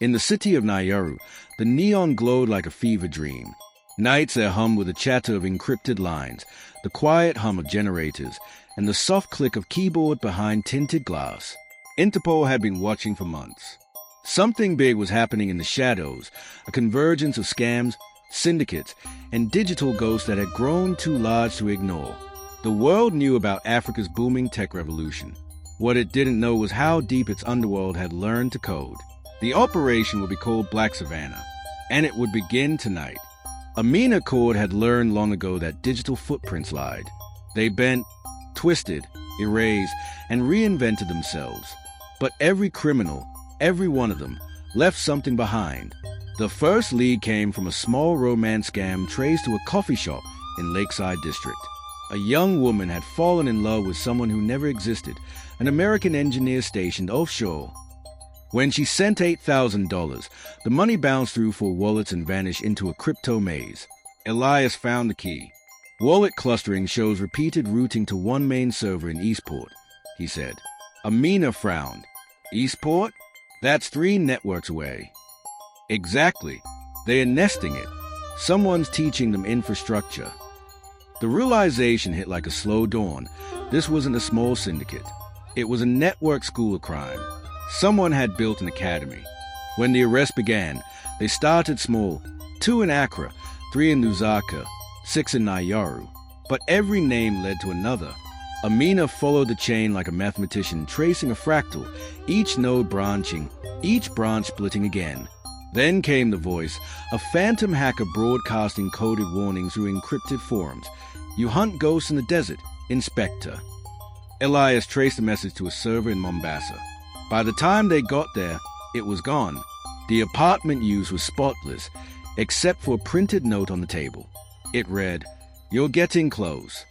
In the city of Nayaru, the neon glowed like a fever dream. Nights there hummed with the chatter of encrypted lines, the quiet hum of generators, and the soft click of keyboard behind tinted glass. Interpol had been watching for months. Something big was happening in the shadows, a convergence of scams, syndicates, and digital ghosts that had grown too large to ignore. The world knew about Africa's booming tech revolution. What it didn't know was how deep its underworld had learned to code. The operation would be called Black Savannah, and it would begin tonight. Amina Korde had learned long ago that digital footprints lied. They bent, twisted, erased, and reinvented themselves. But every criminal, every one of them, left something behind. The first lead came from a small romance scam traced to a coffee shop in Lakeside District. A young woman had fallen in love with someone who never existed, an American engineer stationed offshore. When she sent $8,000, the money bounced through 4 wallets and vanished into a crypto maze. Elias found the key. Wallet clustering shows repeated routing to one main server in Eastport, he said. Amina frowned. Eastport? That's 3 networks away. Exactly. They are nesting it. Someone's teaching them infrastructure. The realization hit like a slow dawn. This wasn't a small syndicate. It was a network school of crime. Someone had built an academy. When the arrest began, they started small, 2 in Accra, 3 in Lusaka, 6 in Nayaru. But every name led to another. Amina followed the chain like a mathematician tracing a fractal, each node branching, each branch splitting again. Then came the voice, a phantom hacker broadcasting coded warnings through encrypted forums. You hunt ghosts in the desert, Inspector. Elias traced the message to a server in Mombasa. By the time they got there, it was gone. The apartment used was spotless, except for a printed note on the table. It read, "You're getting close."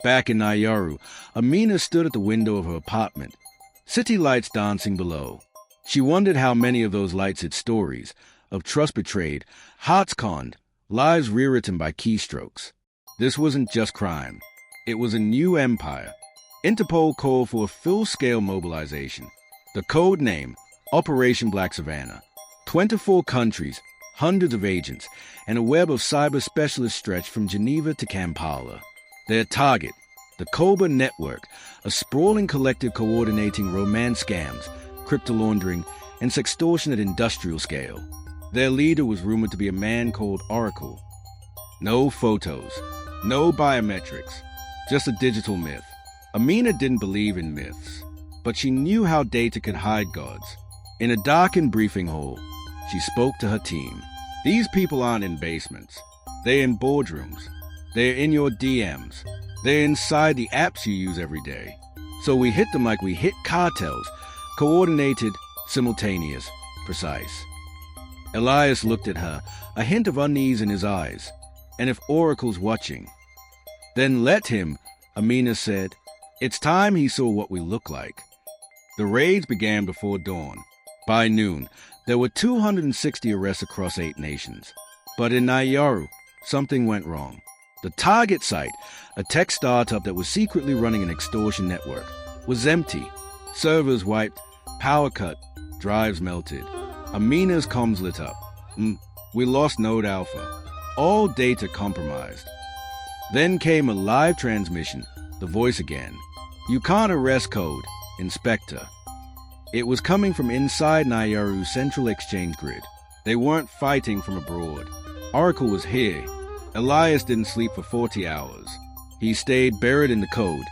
Back in Nayaru, Amina stood at the window of her apartment, city lights dancing below. She wondered how many of those lights had stories, of trust betrayed, hearts conned, lives rewritten by keystrokes. This wasn't just crime. It was a new empire. Interpol called for a full-scale mobilization. The code name, Operation Black Savannah. 24 countries, hundreds of agents, and a web of cyber specialists stretched from Geneva to Kampala. Their target, the Cobra Network, a sprawling collective coordinating romance scams, crypto laundering, and sextortion at industrial scale. Their leader was rumored to be a man called Oracle. No photos, no biometrics, just a digital myth. Amina didn't believe in myths, but she knew how data could hide gods. In a darkened briefing hall, she spoke to her team. These people aren't in basements. They're in boardrooms. They're in your DMs. They're inside the apps you use every day. So we hit them like we hit cartels. Coordinated, simultaneous, precise. Elias looked at her, a hint of unease in his eyes. And if Oracle's watching? Then let him, Amina said. It's time he saw what we look like. The raids began before dawn. By noon, there were 260 arrests across 8 nations. But in Nayaru, something went wrong. The target site, a tech startup that was secretly running an extortion network, was empty. Servers wiped, power cut, drives melted. Amina's comms lit up. We lost Node Alpha. All data compromised. Then came a live transmission, the voice again. You can't arrest code, Inspector. It was coming from inside Nayaru's central exchange grid. They weren't fighting from abroad. Oracle was here. Elias didn't sleep for 40 hours. He stayed buried in the code,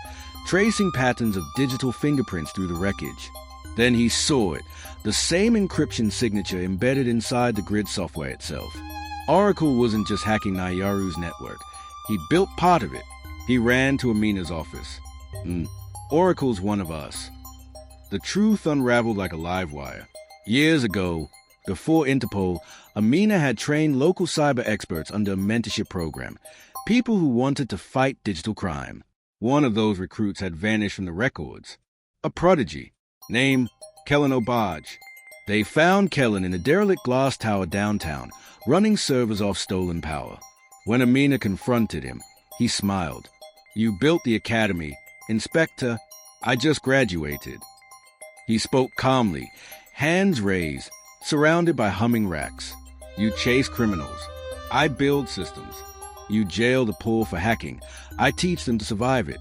tracing patterns of digital fingerprints through the wreckage. Then he saw it, the same encryption signature embedded inside the grid software itself. Oracle wasn't just hacking Nayaru's network. He built part of it. He ran to Amina's office. Oracle's one of us. The truth unraveled like a live wire. Years ago, before Interpol, Amina had trained local cyber experts under a mentorship program, people who wanted to fight digital crime. One of those recruits had vanished from the records. A prodigy, named Kellen Obaj. They found Kellen in a derelict glass tower downtown, running servers off stolen power. When Amina confronted him, he smiled. You built the academy. Inspector, I just graduated. He spoke calmly, hands raised, Surrounded by humming racks. You chase criminals. I build systems. You jail the poor for hacking. I teach them to survive it.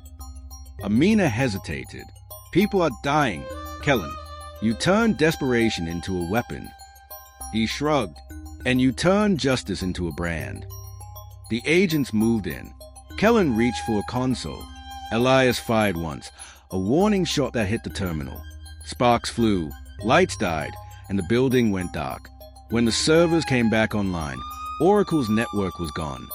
Amina hesitated. People are dying. Kellen, you turn desperation into a weapon. He shrugged. And you turn justice into a brand. The agents moved in. Kellen reached for a console. Elias fired once, a warning shot that hit the terminal. Sparks flew, lights died, and the building went dark. When the servers came back online, Oracle's network was gone.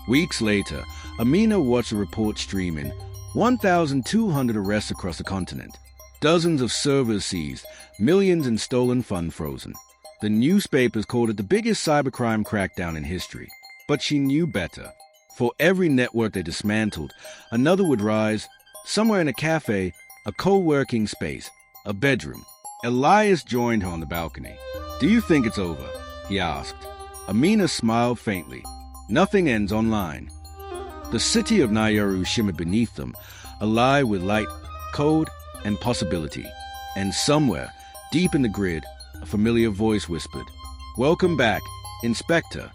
Weeks later, Amina watched a report streaming. 1,200 arrests across the continent. Dozens of servers seized, millions in stolen funds frozen. The newspapers called it the biggest cybercrime crackdown in history. But she knew better. For every network they dismantled, another would rise, somewhere in a cafe, a co-working space, a bedroom. Elias joined her on the balcony. "Do you think it's over?" he asked. Amina smiled faintly. "Nothing ends online." The city of Nayaru shimmered beneath them, alive with light, code, and possibility. And somewhere, deep in the grid, a familiar voice whispered, "Welcome back, Inspector."